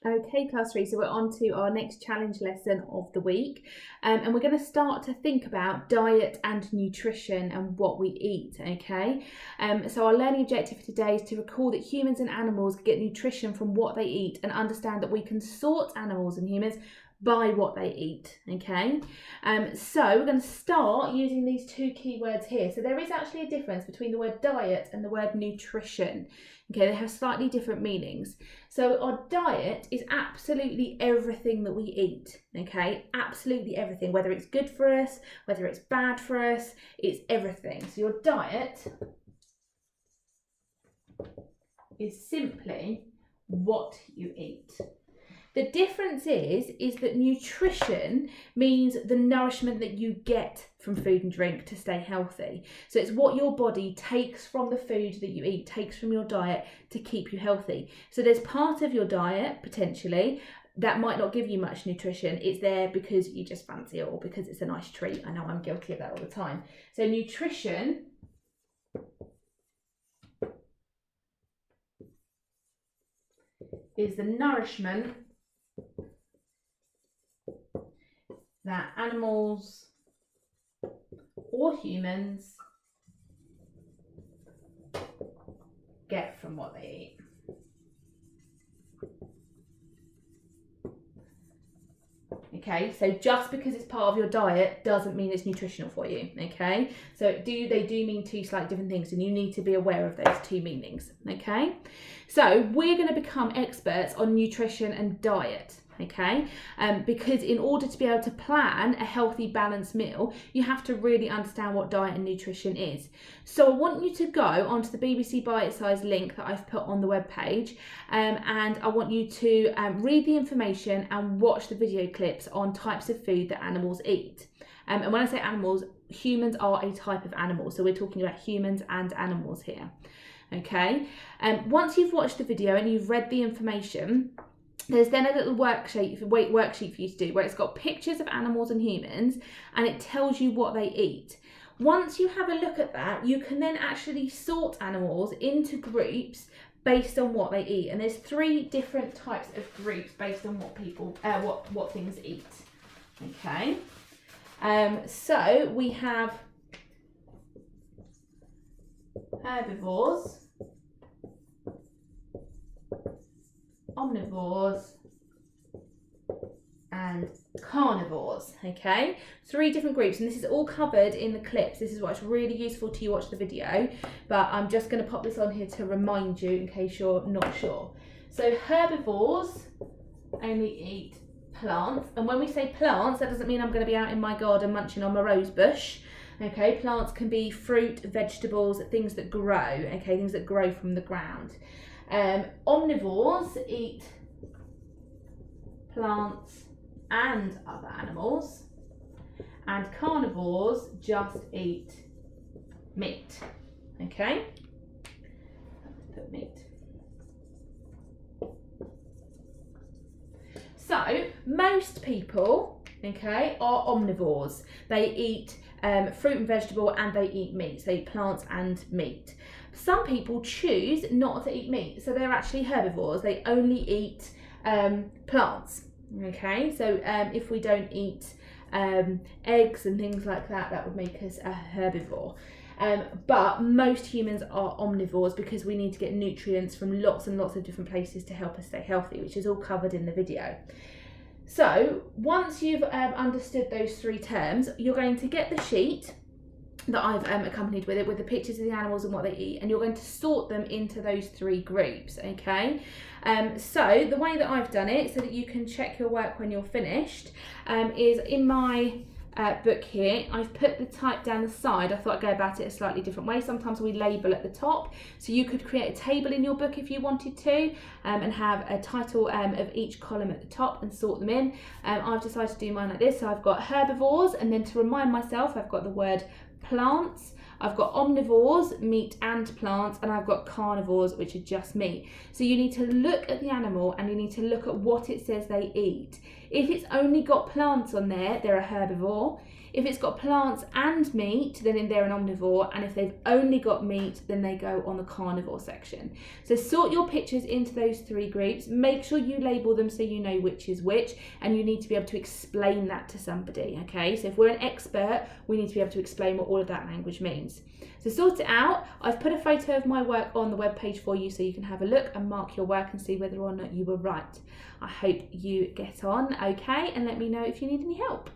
Okay, class 3, so we're on to our next challenge lesson of the week, and we're going to start to think about diet and nutrition and what we eat, okay? So our learning objective for today is to recall that humans and animals get nutrition from what they eat and understand that we can sort animals and humans by what they eat, okay? So we're going to start using these two keywords here. So there is actually a difference between the word diet and the word nutrition. Okay, they have slightly different meanings. So our diet is absolutely everything that we eat, okay? Absolutely everything, whether it's good for us, whether it's bad for us, it's everything. So your diet is simply what you eat. The difference is that nutrition means the nourishment that you get from food and drink to stay healthy. So it's what your body takes from the food that you eat, takes from your diet to keep you healthy. So there's part of your diet, potentially, that might not give you much nutrition. It's there because you just fancy it or because it's a nice treat. I know I'm guilty of that all the time. So nutrition is the nourishment that animals or humans get from what they eat. Okay, so just because it's part of your diet doesn't mean it's nutritional for you, okay? So they do mean two slightly different things, and you need to be aware of those two meanings, okay? So we're going to become experts on nutrition and diet, okay? Because in order to be able to plan a healthy, balanced meal, you have to really understand what diet and nutrition is. So I want you to go onto the BBC Bite-Size link that I've put on the webpage, and I want you to read the information and watch the video clips on types of food that animals eat. And when I say animals, humans are a type of animal. So we're talking about humans and animals here. Okay. Once you've watched the video and you've read the information, there's then a little worksheet for you to do where it's got pictures of animals and humans and it tells you what they eat. Once you have a look at that, you can then actually sort animals into groups based on what they eat. And there's 3 different types of groups based on what people what things eat. Okay. So we have herbivores, omnivores, and carnivores, okay? 3 different groups, and this is all covered in the clips. This is what's really useful to you watch the video, but I'm just going to pop this on here to remind you in case you're not sure. So herbivores only eat plants, and when we say plants, that doesn't mean I'm going to be out in my garden munching on my rose bush. Okay, plants can be fruit, vegetables, things that grow, okay, things that grow from the ground. Omnivores eat plants and other animals, and carnivores just eat meat. Okay, let's put meat. So most people, okay, are omnivores. They eat fruit and vegetable, and they eat meat. So they eat plants and meat. Some people choose not to eat meat, so they're actually herbivores. They only eat plants. Okay, so if we don't eat eggs and things like that, that would make us a herbivore. But most humans are omnivores because we need to get nutrients from lots and lots of different places to help us stay healthy, which is all covered in the video. So once you've understood those 3 terms, you're going to get the sheet that I've accompanied with it, with the pictures of the animals and what they eat, and you're going to sort them into those 3 groups, okay? So the way that I've done it, so that you can check your work when you're finished, is in my book here, I've put the type down the side. I thought I'd go about it a slightly different way. Sometimes we label at the top, so you could create a table in your book if you wanted to, and have a title of each column at the top and sort them in. I've decided to do mine like this. So I've got herbivores, and then to remind myself, I've got the word plants, I've got omnivores, meat and plants, and I've got carnivores, which are just meat. So you need to look at the animal and you need to look at what it says they eat. If it's only got plants on there, they're a herbivore. If it's got plants and meat, then they're an omnivore. And if they've only got meat, then they go on the carnivore section. So sort your pictures into those 3 groups. Make sure you label them so you know which is which. And you need to be able to explain that to somebody, okay? So if we're an expert, we need to be able to explain what all of that language means. So sort it out. I've put a photo of my work on the webpage for you so you can have a look and mark your work and see whether or not you were right. I hope you get on, okay? And let me know if you need any help.